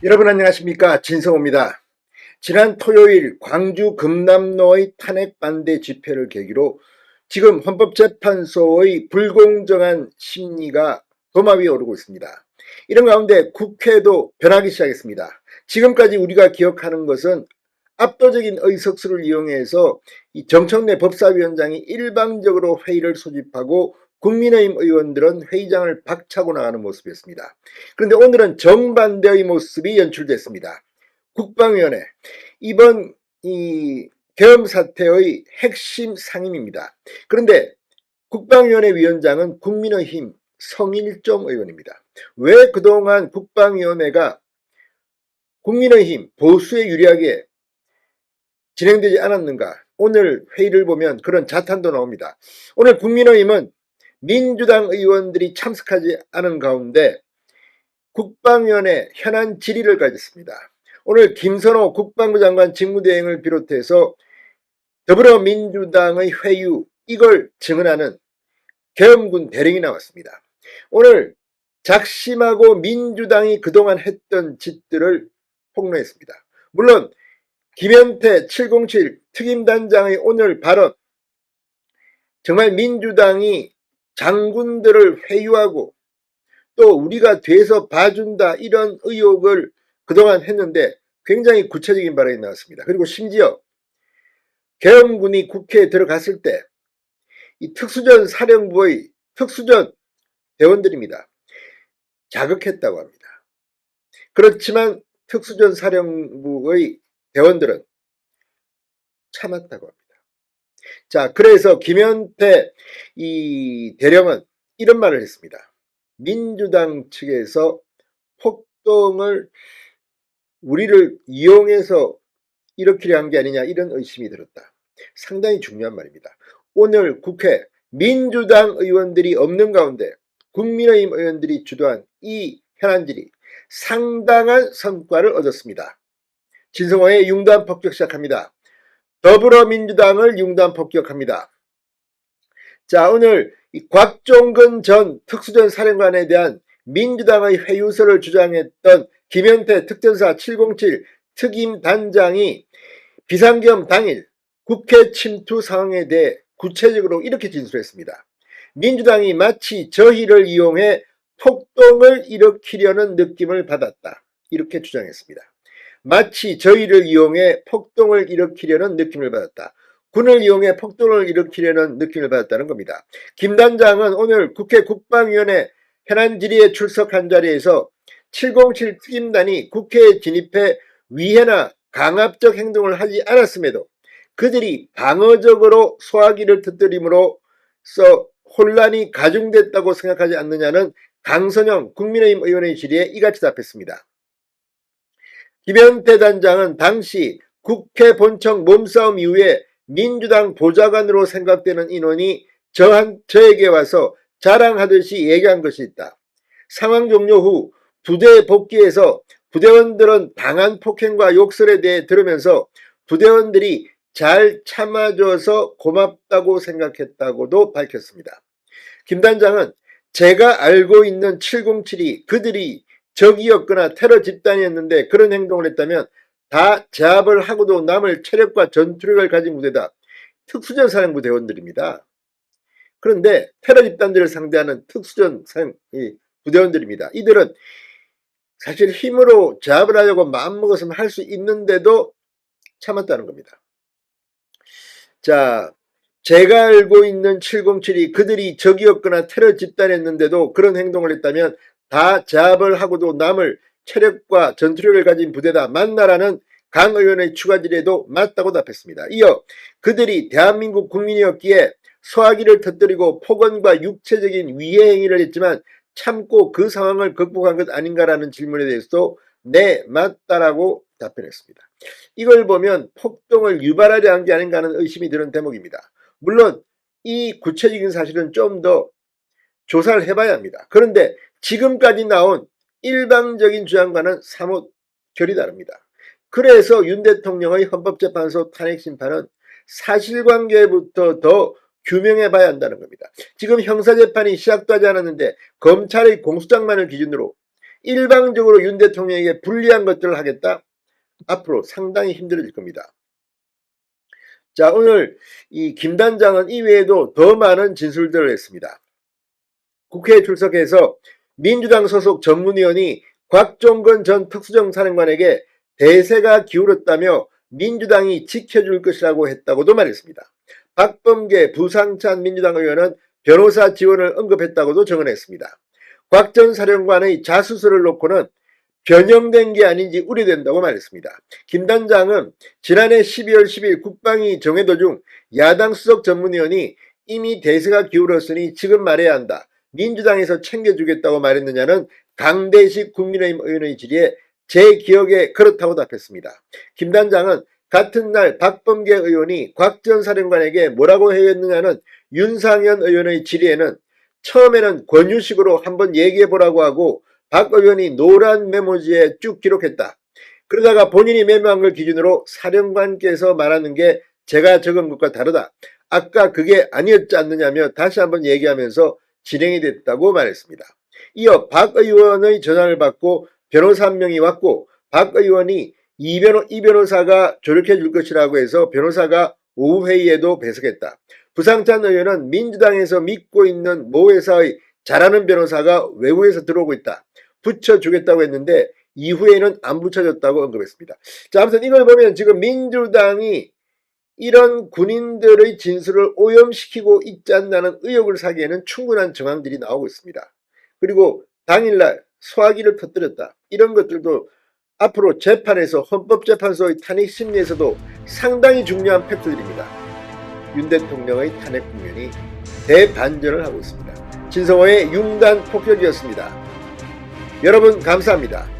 여러분 안녕하십니까, 진성호입니다. 지난 토요일 광주 금남로의 탄핵 반대 집회를 계기로 지금 헌법재판소의 불공정한 심리가 도마 위에 오르고 있습니다. 이런 가운데 국회도 변하기 시작했습니다. 지금까지 우리가 기억하는 것은 압도적인 의석수를 이용해서 이 정청래 법사위원장이 일방적으로 회의를 소집하고 국민의힘 의원들은 회의장을 박차고 나가는 모습이었습니다. 그런데 오늘은 정반대의 모습이 연출됐습니다. 국방위원회, 이번 이 계엄 사태의 핵심 상임입니다. 그런데 국방위원회 위원장은 국민의힘 성일종 의원입니다. 왜 그동안 국방위원회가 국민의힘 보수에 유리하게 진행되지 않았는가? 오늘 회의를 보면 그런 자탄도 나옵니다. 오늘 국민의힘은 민주당 의원들이 참석하지 않은 가운데 국방위원회 현안 질의를 가졌습니다. 오늘 김선호 국방부 장관 직무대행을 비롯해서 더불어민주당의 회유, 이걸 증언하는 계엄군 대령이 나왔습니다. 오늘 작심하고 민주당이 그동안 했던 짓들을 폭로했습니다. 물론 김현태 707 특임단장의 오늘 발언, 정말 민주당이 장군들을 회유하고 또 우리가 돼서 봐준다, 이런 의혹을 그동안 했는데 굉장히 구체적인 발언이 나왔습니다. 그리고 심지어 계엄군이 국회에 들어갔을 때 이 특수전 사령부의 특수전 대원들입니다. 자극했다고 합니다. 그렇지만 특수전 사령부의 대원들은 참았다고 합니다. 자, 그래서 김현태 이 대령은 이런 말을 했습니다. 민주당 측에서 폭동을 우리를 이용해서 일으키려 한 게 아니냐, 이런 의심이 들었다. 상당히 중요한 말입니다. 오늘 국회 민주당 의원들이 없는 가운데 국민의힘 의원들이 주도한 이 현안 질의, 상당한 성과를 얻었습니다. 진성호의 융단 폭격 시작합니다. 더불어민주당을 융단 폭격합니다. 자, 오늘 이 곽종근 전 특수전 사령관에 대한 민주당의 회유서를 주장했던 김현태 특전사 707 특임단장이 비상계엄 당일 국회 침투 상황에 대해 구체적으로 이렇게 진술했습니다. 민주당이 마치 저희를 이용해 폭동을 일으키려는 느낌을 받았다, 이렇게 주장했습니다. 마치 저희를 이용해 폭동을 일으키려는 느낌을 받았다. 군을 이용해 폭동을 일으키려는 느낌을 받았다는 겁니다. 김 단장은 오늘 국회 국방위원회 현안 질의에 출석한 자리에서 707 특임단이 국회에 진입해 위해나 강압적 행동을 하지 않았음에도 그들이 방어적으로 소화기를 터뜨림으로써 혼란이 가중됐다고 생각하지 않느냐는 강선영 국민의힘 의원의 질의에 이같이 답했습니다. 김현태 단장은 당시 국회 본청 몸싸움 이후에 민주당 보좌관으로 생각되는 인원이 저에게 와서 자랑하듯이 얘기한 것이 있다. 상황 종료 후 부대에 복귀해서 부대원들은 당한 폭행과 욕설에 대해 들으면서 부대원들이 잘 참아줘서 고맙다고 생각했다고도 밝혔습니다. 김 단장은 제가 알고 있는 707이 그들이 적이었거나 테러 집단이었는데 그런 행동을 했다면 다 제압을 하고도 남을 체력과 전투력을 가진 부대다. 특수전 사령부 대원들입니다. 그런데 테러 집단들을 상대하는 특수전 부대원들입니다. 이들은 사실 힘으로 제압을 하려고 마음먹었으면 할 수 있는데도 참았다는 겁니다. 자, 제가 알고 있는 707이 그들이 적이었거나 테러 집단이었는데도 그런 행동을 했다면 다 제압을 하고도 남을 체력과 전투력을 가진 부대다. 맞나라는 강 의원의 추가 질의에도 맞다고 답했습니다. 이어 그들이 대한민국 국민이었기에 소화기를 터뜨리고 폭언과 육체적인 위해 행위를 했지만 참고 그 상황을 극복한 것 아닌가라는 질문에 대해서도 네, 맞다라고 답변했습니다. 이걸 보면 폭동을 유발하려 한 게 아닌가 하는 의심이 드는 대목입니다. 물론 이 구체적인 사실은 좀 더 조사를 해봐야 합니다. 그런데 지금까지 나온 일방적인 주장과는 사뭇 결이 다릅니다. 그래서 윤 대통령의 헌법재판소 탄핵심판은 사실관계부터 더 규명해봐야 한다는 겁니다. 지금 형사재판이 시작도 하지 않았는데 검찰의 공소장만을 기준으로 일방적으로 윤 대통령에게 불리한 것들을 하겠다. 앞으로 상당히 힘들어질 겁니다. 자, 오늘 이 김 단장은 이외에도 더 많은 진술들을 했습니다. 국회에 출석해서 민주당 소속 전문위원이 곽종건 전 특수정사령관에게 대세가 기울었다며 민주당이 지켜줄 것이라고 했다고도 말했습니다. 박범계 부상찬 민주당 의원은 변호사 지원을 언급했다고도 증언했습니다. 곽 전 사령관의 자수서를 놓고는 변형된 게 아닌지 우려된다고 말했습니다. 김 단장은 지난해 12월 10일 국방위 정회도 중 야당 수석 전문위원이 이미 대세가 기울었으니 지금 말해야 한다. 민주당에서 챙겨주겠다고 말했느냐는 강대식 국민의힘 의원의 질의에 제 기억에 그렇다고 답했습니다. 김 단장은 같은 날 박범계 의원이 곽 전 사령관에게 뭐라고 했느냐는 윤상현 의원의 질의에는 처음에는 권유식으로 한번 얘기해보라고 하고 박 의원이 노란 메모지에 쭉 기록했다. 그러다가 본인이 메모한 걸 기준으로 사령관께서 말하는 게 제가 적은 것과 다르다. 아까 그게 아니었지 않느냐며 다시 한번 얘기하면서 진행이 됐다고 말했습니다. 이어 박 의원의 전화를 받고 변호사 한 명이 왔고 박 의원이 이 변호사가 조력해 줄 것이라고 해서 변호사가 오후 회의에도 배석했다. 부상찬 의원은 민주당에서 믿고 있는 모 회사의 잘하는 변호사가 외국에서 들어오고 있다. 붙여주겠다고 했는데 이후에는 안 붙여줬다고 언급했습니다. 자, 아무튼 이걸 보면 지금 민주당이 이런 군인들의 진술을 오염시키고 있지 않나는 의혹을 사기에는 충분한 정황들이 나오고 있습니다. 그리고 당일날 소화기를 터뜨렸다. 이런 것들도 앞으로 재판에서 헌법재판소의 탄핵 심리에서도 상당히 중요한 팩트들입니다. 윤 대통령의 탄핵 국면이 대반전을 하고 있습니다. 진성호의 융단 폭격이었습니다. 여러분 감사합니다.